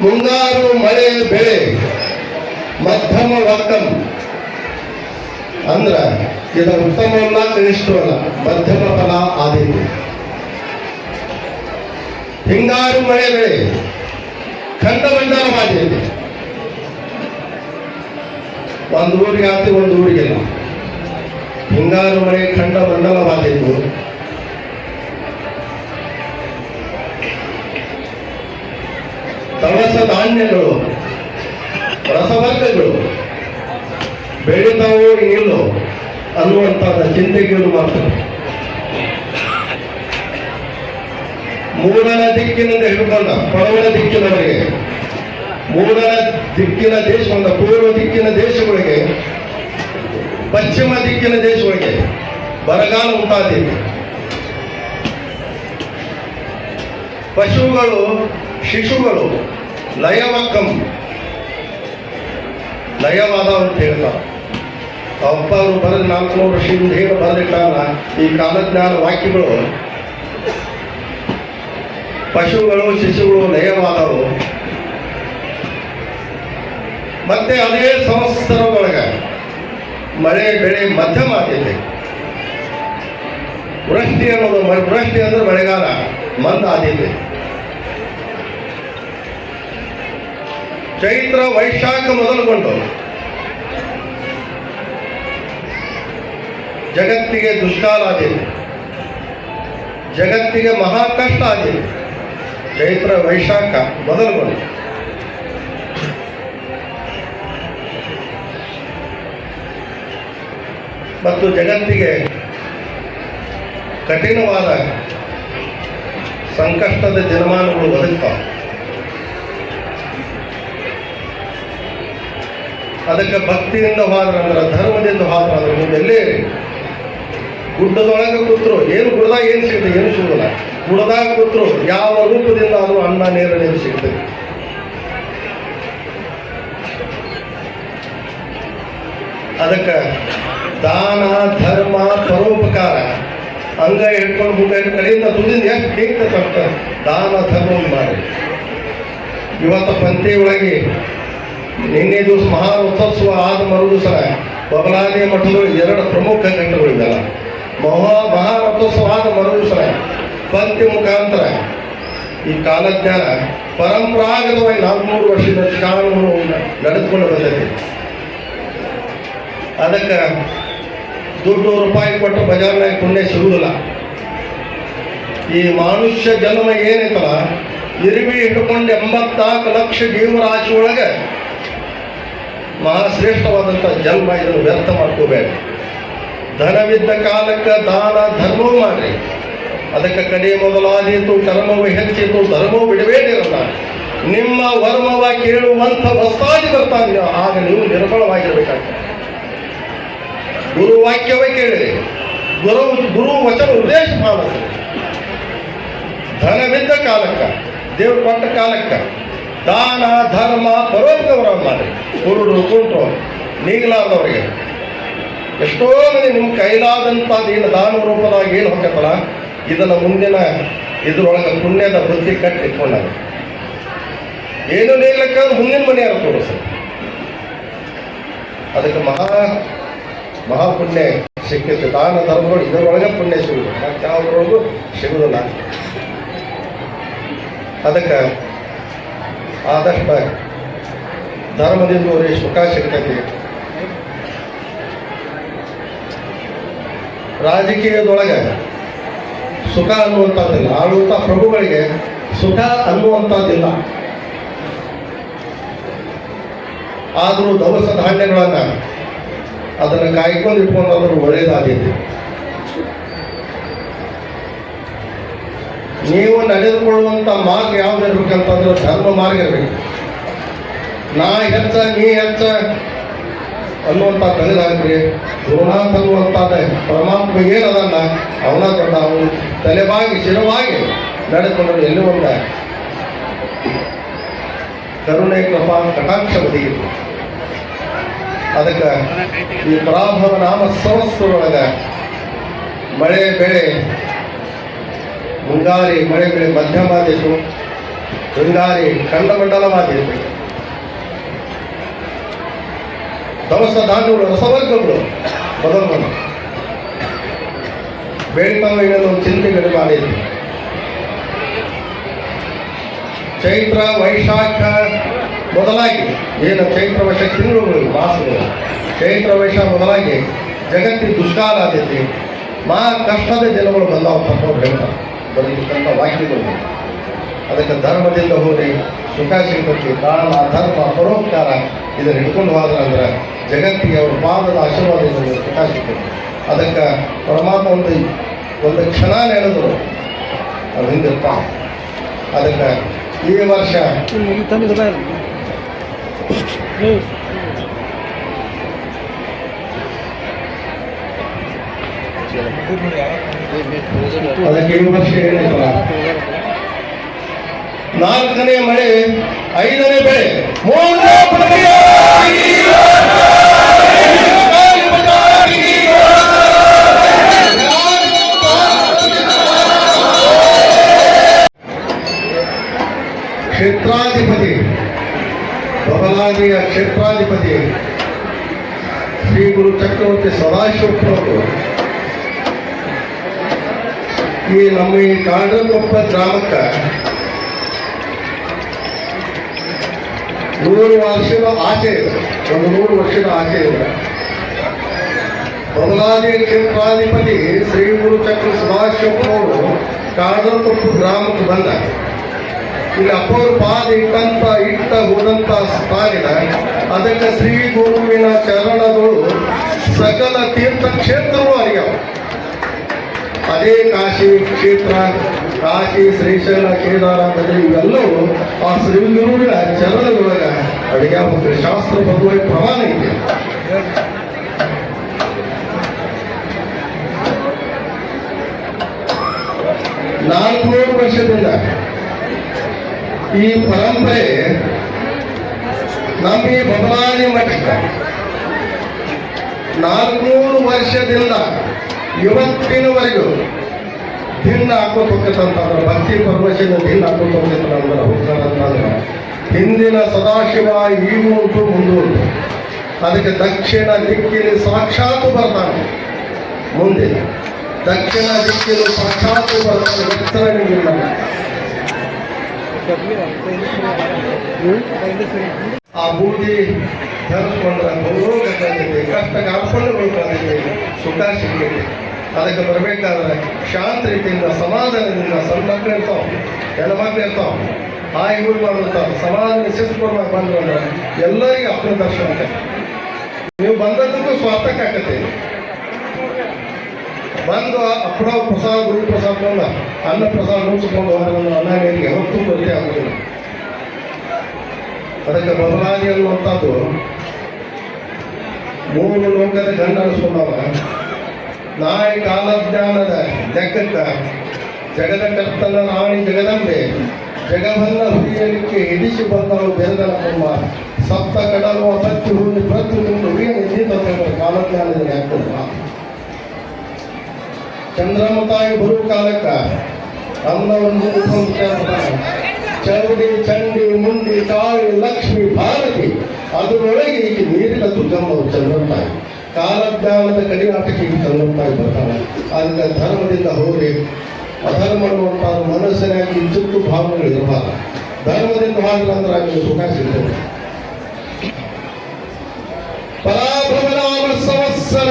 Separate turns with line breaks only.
ಮುಂಗಾರು ಮಳೆ ಬೆಳೆ ಮಧ್ಯಮ ವರ್ಗಂ ಅಂದ್ರ ಇದು ಉತ್ತಮವಲ್ಲ ಕನಿಷ್ಠವಲ್ಲ ಮಧ್ಯಮ ಫಲ ಆದೀತು. ಹಿಂಗಾರು ಮಳೆ ಬೆಳೆ ಖಂಡಮಂಡಲವಾದೀತು. ಒಂದು ಊರಿಗೆ ಆತಿ ಒಂದು ಊರಿಗಿಲ್ಲ. ಹಿಂಗಾರು ಮಳೆ ಖಂಡಮಂಡಲವಾದೀತು. ದವಸ ಧಾನ್ಯಗಳು ರಸವರ್ಗಗಳು ಬೆಳೀತಾವೋ ಇಲ್ಲೋ ಅನ್ನುವಂಥದ್ದು ಚಿಂತೆಗಳು ಮಾಡ್ತಾರೆ. ಮೂಡನ ದಿಕ್ಕಿನಿಂದ ಹಿಡ್ಕೊಂಡ ಪಡವನ ದಿಕ್ಕಿನವರೆಗೆ, ಮೂಡನ ದಿಕ್ಕಿನ ದೇಶದಿಂದ ಪೂರ್ವ ದಿಕ್ಕಿನ ದೇಶಗಳಿಗೆ, ಪಶ್ಚಿಮ ದಿಕ್ಕಿನ ದೇಶಗಳಿಗೆ ಬರಗಾಲ ಉಂಟಾದೀತು. ಪಶುಗಳು ಶಿಶುಗಳು ಲಯವಾದ ಅಂತ ಹೇಳ್ತಾರೆ. ಅಪ್ಪ ಅವರು ಬರೆದ 400 ವರ್ಷದಿಂದ ಏನು ಬರೆದಿಟ್ಟಾಗ ಈ ಕಾಲಜ್ಞಾನ ವಾಕ್ಯಗಳು ಪಶುಗಳು ಶಿಶುಗಳು ಲಯವಾದವು. ಮತ್ತೆ ಅದೇ ಸಂವತ್ಸರದೊಳಗೆ ಮಳೆ ಬೆಳೆ ಮಧ್ಯಮ ಆಗಿದೆ. ವೃಷ್ಟಿ ಅನ್ನೋದು ವೃಷ್ಟಿ ಅಂದ್ರೆ ಮಳೆಗಾಲ ಮಂದ ಆದಿದೆ. ಚೈತ್ರ ವೈಶಾಖ ಮೊದಲುಗೊಂಡು ಜಗತ್ತಿಗೆ ದುಷ್ಕಾಲ ಆದಿದೆ, ಜಗತ್ತಿಗೆ ಮಹಾ ಕಷ್ಟ ಆದಿದೆ. ಚೈತ್ರ ವೈಶಾಖ ಮೊದಲುಗೊಂಡು ಮತ್ತು ಜಗತ್ತಿಗೆ ಕಠಿಣವಾದ ಸಂಕಷ್ಟದ ದಿನಮಾನಗಳು ಒದಗ್ತಾವೆ. ಅದಕ್ಕೆ ಭಕ್ತಿಯಿಂದ ಹೋದ್ರಂದ್ರೆ, ಧರ್ಮದಿಂದ ಹೋದ್ರಂದ್ರೆ ಮುಂದೆಲ್ಲೇ ಗುಡ್ಡದೊಳಗೆ ಕೂತ್ರು ಏನು ಗುಡ್ದಾಗ ಏನು ಸಿಗ್ತದೆ, ಏನು ಸಿಗೋಲ್ಲ. ಗುಡ್ದಾಗ ಕೂತ್ರು ಯಾವ ರೂಪದಿಂದ ಅದು ಅನ್ನ ನೇರಳೆ ಸಿಗ್ತದೆ. ಅದಕ್ಕೆ ದಾನ ಧರ್ಮ ಪರೋಪಕಾರ ಅಂಗ ಹಿಡ್ಕೊಂಡು ಮುಂದೆ ಕಡೆಯಿಂದ ದುಡ್ಡಿಂದ ಎಷ್ಟು ಬೇಕಂತ ದಾನ ಧರ್ಮ ಮಾಡಿ. ಇವತ್ತು ಪಂಥಿ ಒಳಗೆ ನಿನ್ನೆ ದಿವಸ ಮಹಾ ರಥೋತ್ಸವ ಆದ ಮರುದಿವಸ ಬಬಲಾದಿ ಮಠಗಳು 2 ಪ್ರಮುಖ ಘಟ್ಟಗಳಿದಲ್ಲ. ಮಹಾ ರಥೋತ್ಸವ ಆದ ಮರುದಿವಸ ಪಂಥಿ ಮುಖಾಂತರ ಈ ಕಾಲಜ್ಞಾನ ಪರಂಪರಾಗತವಾಗಿ 400 ವರ್ಷದ ಕಾನೂನು ನಡೆದುಕೊಂಡು ಬಂದೈತಿ. ಅದಕ್ಕೆ ದುಡ್ಡು ರೂಪಾಯಿ ಕೊಟ್ಟು ಬಜಾರ್ನಾಗ ಪುಣ್ಯ ಸಿಗುವುದಿಲ್ಲ. ಈ ಮನುಷ್ಯ ಜನ್ಮ ಏನೈತಲ್ಲ, ಇರುವಿ ಹಿಡ್ಕೊಂಡು 84 ಲಕ್ಷ ಜೀವರಾಶಿ ಒಳಗೆ ಮಹಾಶ್ರೇಷ್ಠವಾದಂಥ ಜನ್ಮ. ಇದನ್ನು ವ್ಯರ್ಥ ಮಾಡ್ಕೋಬೇಡ. ಧನವಿದ್ದ ಕಾಲಕ್ಕೆ ದಾನ ಧರ್ಮವೂ ಮಾಡ್ರಿ. ಅದಕ್ಕೆ ಕಡೆ ಮೊದಲಾದೀತು ಕರ್ಮವು ಹೆಚ್ಚಿತು ಧರ್ಮವು ಬಿಡಬೇಡಿರಲ್ಲ. ನಿಮ್ಮ ವರ್ಮವ ಕೇಳುವಂಥ ವಸ್ತಾದಿ ಬರ್ತಾನೆ, ಆಗ ನೀವು ನಿರ್ಮಲವಾಗಿರ್ಬೇಕಾಗ್ತದೆ. ಗುರು ವಾಕ್ಯವೇ ಕೇಳಿರಿ, ಗುರು ವಚನ ಉದ್ದೇಶ ಮಾಡಿರಿ. ಧನವಿದ್ದ ಕಾಲಕ್ಕೆ, ದೇವ್ರು ಕೊಟ್ಟ ಕಾಲಕ್ಕೆ ದಾನ ಧರ್ಮ ಪರೋಪಕಾರ ಮಾಡಿ. ಕುರುಡು ಕುಂಟು ನೀಗಲಾರ್ದವರಿಗೆ ಎಷ್ಟೋ ಮಂದಿ ನಿಮ್ಮ ಕೈಲಾದಂಥದ್ದು ಏನು ದಾನ ರೂಪದಾಗ ಏನು ಹೋಗ್ತಲ್ಲ, ಇದನ್ನು ಮುಂದಿನ ಇದ್ರೊಳಗೆ ಪುಣ್ಯದ ಬುದ್ಧಿ ಕಟ್ಟಿಟ್ಕೊಂಡಾಗ ಏನು ನೀಗ್ಲಿಕ್ಕೆ ಮುಂದಿನ ಮನೆಯಾರ ತೋರಿಸ್ತಾರೆ. ಅದಕ್ಕೆ ಮಹಾಪುಣ್ಯ ಸಿಕ್ಕಿತ್ತು. ದಾನ ಧರ್ಮಗಳು ಇದರೊಳಗೆ ಪುಣ್ಯ ಸಿಗುವುದು, ಮತ್ತು ಯಾವುದ್ರೊಳಗೂ ಸಿಗುವುದಿಲ್ಲ. ಅದಕ್ಕೆ ಆದಷ್ಟು ಧರ್ಮದಿಂದ ಅವರಿಗೆ ಸುಖ ಸಿಗ್ತೈತಿ. ರಾಜಕೀಯದೊಳಗೆ ಸುಖ ಅನ್ನುವಂಥದ್ದಿಲ್ಲ. ಆಳುವಂಥ ಪ್ರಭುಗಳಿಗೆ ಸುಖ ಅನ್ನುವಂಥದ್ದಿಲ್ಲ. ಆದರೂ ದವಸ ಧಾನ್ಯಗಳನ್ನು ಅದನ್ನು ಕಾಯ್ಕೊಂಡು ಇಟ್ಕೊಂಡು ಅದನ್ನು ಒಳ್ಳೆಯದಾಗಿದೆ. ನೀವು ನಡೆದುಕೊಳ್ಳುವಂಥ ಮಾರ್ಗ ಯಾವುದಿರ್ಬೇಕಂತಂದ್ರೆ ಧರ್ಮ ಮಾರ್ಗ ಇರಬೇಕು. ನಾ ಹೆಚ್ಚ ನೀ ಹೆಚ್ಚ ಅನ್ನುವಂಥ ತೆಗೆದಾಕ್ರಿ. ಗುರುನಾಥ ಅನ್ನುವಂಥದ್ದು ಪರಮಾತ್ಮ ಏನದಲ್ಲ ಅವನ ದೊಡ್ಡ, ಅವನು ತಲೆಬಾಗಿ ಶಿರವಾಗಿ ನಡೆದುಕೊಂಡು ಎಲ್ಲಿ ಒಂದು ಕರುಣೆ ಕೃಪಾ ಕಟಾಕ್ಷ ಬದಿಗಿತ್ತು. ಅದಕ್ಕೆ ಈ ಪರಾಭವ ನಾಮ ಸಂವತ್ಸರೊಳಗೆ ಮಳೆ ಬೆಳೆ ಮುಂಗಾರಿ ಮಳೆ ಬೆಳೆ ಮಧ್ಯಮ ಆದಿತ್ತು. ಶೃಂಗಾರಿ ಖಂಡಮಂಡಲವಾಗಿರಬೇಕು. ದವಸ ಧಾನ್ಯಗಳು ರಸವರ್ಗಗಳು ಮೊದಲು ಬೇಡ್ತಾವೆ ಏನೋ ಚಿಂತೆಗಳು ಮಾಡಿದ್ವಿ. ಚೈತ್ರ ವೈಶಾಖ ಮೊದಲಾಗಿ ಏನು ಚೈತ್ರ ವೈಶಾಖ ತಿಂಗಳುಗಳು ಮಾಸಗಳು, ಚೈತ್ರ ವೈಶಾಖ ಮೊದಲಾಗಿ ಜಗತ್ತಿನ ದುಷ್ಕಾಲ ಆದೈತಿ, ಮಹಾ ಕಷ್ಟದ ದಿನಗಳು ಬಂದಾವ ತಪ್ಪವ್ರು ಹೇಳ್ತಾರೆ ಬರೀತಕ್ಕಂಥ ವಾಕ್ಯಗಳು. ಅದಕ್ಕೆ ಧರ್ಮದಿಂದ ಹೋಗಿ ಸುಖ ಸಿಗ್ತೈತಿ. ದಾನ ಧರ್ಮ ಪರೋಪಕಾರ ಇದನ್ನು ಹಿಡ್ಕೊಂಡು ಹೋದ್ರೆ ಅಂದ್ರೆ ಜಗತ್ತಿಗೆ ಅವ್ರ ಪಾದದ ಆಶೀರ್ವಾದದಿಂದ ಸುಖ ಸಿಗ್ತೈತಿ. ಅದಕ್ಕೆ ಪರಮಾತ್ಮ ಒಂದು ಕ್ಷಣ ನಡೆದ್ರು ಅದು ಹಿಂದಿರ್ತಾವ. ಅದಕ್ಕೆ ಈ ವರ್ಷ ಅದಕ್ಕೆ ಈ ವರ್ಷ ಏನಿಲ್ಲ, 4ನೇ ಮಳೆ 5ನೇ ಬೆಳೆ 3ನೇ ಕ್ಷೇತ್ರಾಧಿಪತಿ ಬಬಲಾದಿಯ ಕ್ಷೇತ್ರಾಧಿಪತಿ ಶ್ರೀ ಗುರು ಚಕ್ರವರ್ತಿ ಸದಾಶಿವಪ್ರಭು ಈ ನಮ್ಮ ಈ ಕಾಂಡ್ರಕೊಪ್ಪ ಗ್ರಾಮಕ್ಕೆ 100 ವರ್ಷದ ಆಚೆ ಇದೆ. 100 ವರ್ಷದ ಆಚೆ ಇದೆ. ಬಬಲಾದಿ ಕ್ಷೇತ್ರಾಧಿಪತಿ ಶ್ರೀ ಗುರು ಚಕ್ರ ಸದಾಶಿವಪ್ರಭು ಕಾಂಡ್ರಕೊಪ್ಪ ಗ್ರಾಮಕ್ಕೆ ಬಂದ. ಇಲ್ಲಿ ಅಪ್ಪವ್ರ ಪಾದ ಇಟ್ಟ ಹೋದಂಥ ಸ್ಥಾನಿದ. ಅದಕ್ಕೆ ಶ್ರೀ ಗುರುವಿನ ಚರಣಗಳು ಸಕಲ ತೀರ್ಥ ಕ್ಷೇತ್ರವೂ ಅರಿಯವ. ಅದೇ ಕಾಶಿ ಕ್ಷೇತ್ರ, ಕಾಶಿ ಶ್ರೀಶೈಲ ಕೇದಾರ ಬದಲಿ ಇವೆಲ್ಲವೂ ಆ ಶ್ರೀ ಗುರುವಿನ ಚರಣದೊಳಗ ಅಡಿಗೆ ಶಾಸ್ತ್ರ ಬರುವ ಪ್ರಮಾಣ ಇದೆ. ನಾಲ್ಕುನೂರು ವರ್ಷದಿಂದ ಈ ಪರಂಪರೆ ನಮ್ಮ ಈ ಬಬಲಾದಿ ಮಠಕ್ಕೆ 400 ವರ್ಷದಿಂದ ಇವತ್ತಿನವರೆಗೂ ಭಿನ್ನ ಹಾಕೋತ ಹೋಗ್ತಂತಂದ್ರೆ ಭಕ್ತಿ ಪರವಶಿಂದ ಭಿನ್ನ ಹಾಕೋತ ಹೋಗ್ತಂದ್ರೆ ಹೋಗ್ತಾರಂತಂದ್ರೆ ಹಿಂದಿನ ಸದಾಶಿವ ಈಗೂ ಉಂಟು ಮುಂದೂ ಉಂಟು. ಅದಕ್ಕೆ ದಕ್ಷಿಣ ದಿಕ್ಕಿನ ಸಾಕ್ಷಾತ್ ಬರ್ತಾನೆ. ಮುಂದೆ ದಕ್ಷಿಣ ದಿಕ್ಕಿನ ಸಾಕ್ಷಾತ್ ಬರ್ತಾನೆ. ಎಚ್ಚರವಿಲ್ಲ. ಆ ಬೂದಿ ಧರಿಸ್ಕೊಂಡ್ರೆ ಬಂದಿದೆ, ಕಷ್ಟಕ್ಕೆ ಆಡ್ಕೊಂಡು ಬಂದಿದೆ, ಸುಖ ಸಿಗಲಿದೆ. ಅದಕ್ಕೆ ಬರಬೇಕಾದ್ರೆ ಶಾಂತ ರೀತಿಯಿಂದ ಸಮಾಧಾನದಿಂದ ಸಣ್ಣ ಮಕ್ಕಳು ಇರ್ತಾವ, ಹೆಣ್ಮಕ್ಳು ಇರ್ತಾವ, ಹಾಯಿ ಊರು ಮಾಡಿರ್ತಾವ. ಸಮಾಧಾನ ಶಿಸ್ತು ಬಂದ್ರೆ ಎಲ್ಲರಿಗೂ ಅಪ್ಪನ ದರ್ಶನ. ನೀವು ಬಂದದ್ದಕ್ಕೂ ಸ್ವಾರ್ಥಕ್ಕೆ ಆಕತ್ತೆ. ಬಂದು ಅಪ್ಪನ ಪ್ರಸಾದ ಗುರು ಪ್ರಸಾದ ಬಂದ ಅನ್ನ ಪ್ರಸಾದ ಮುಗಿಸ್ಕೊಂಡು ಹೋದ್ರೆ ಅನ್ನ ನೀರಿಗೆ ಹೊತ್ತು ಬರಲಿ ಆಗುದಿಲ್ಲ. ಅದಕ್ಕೆ ಬಬಲಾದಿ ಅನ್ನುವಂಥದ್ದು 3 ಲೋಕದ ಗಂಡ ಅನಿಸ್ಕೊಂಡವ. ನಾಯಿ ಕಾಲಜ್ಞಾನದ ಲೆಕ್ಕಕ್ಕ ಜಗದ ಕರ್ತನ ರಾಣಿ ಜಗದಂಬೆ ಜಗವನ್ನ ಹುರಿಯಲಿಕ್ಕೆ ಹಿಡಿಸಿ ಬಂದವರು ಬೆರೆದನ ನಮ್ಮ ಸಪ್ತ ಕಡಲು ಅಪತ್ತಿ ಹುರುಳಿ ಪ್ರತಿಯೊಂದು ಹುರಿಯ ಕಾಲಜ್ಞಾನದ ಲೆಕ್ಕ. ಚಂದ್ರಮ ತಾಯಿ ಬರುವ ಕಾಲಕ್ಕ ಅನ್ನವನ್ನು ಚೌಡಿ ಚಂಡಿ ಮುಂಡಿ ಕಾಳಿ ಲಕ್ಷ್ಮಿ ಭಾರತಿ ಅದರೊಳಗೆ ಈಗ ನೀರಿನ ದುರ್ಗಮ್ಮವು ಚಂದ್ರಮ ತಾಯಿ. ಕಾಲಜ್ಞಾನದ ಕಡಿಯಾಟಕ್ಕೆ ಈಗ ಚಂದ್ರಮ ತಾಯಿ ಬರ್ತಾನೆ. ಅದಕ್ಕೆ ಧರ್ಮದಿಂದ ಹೋಗಿ ಅಧರ್ಮ ಅನ್ನುವಂಥ ಮನಸ್ಸಿನಾಗಿ ಇಚ್ಚುತ್ತು ಭಾವನೆಗಳು ಇರಬಾರ. ಧರ್ಮದಿಂದ ಮಾಡಿಲ್ಲ ಅಂದ್ರೆ ಆಗ ಸುಖ ಸಿಗ್ತದೆ. ಪರಾಭವನಾಮ ಸಂವತ್ಸರ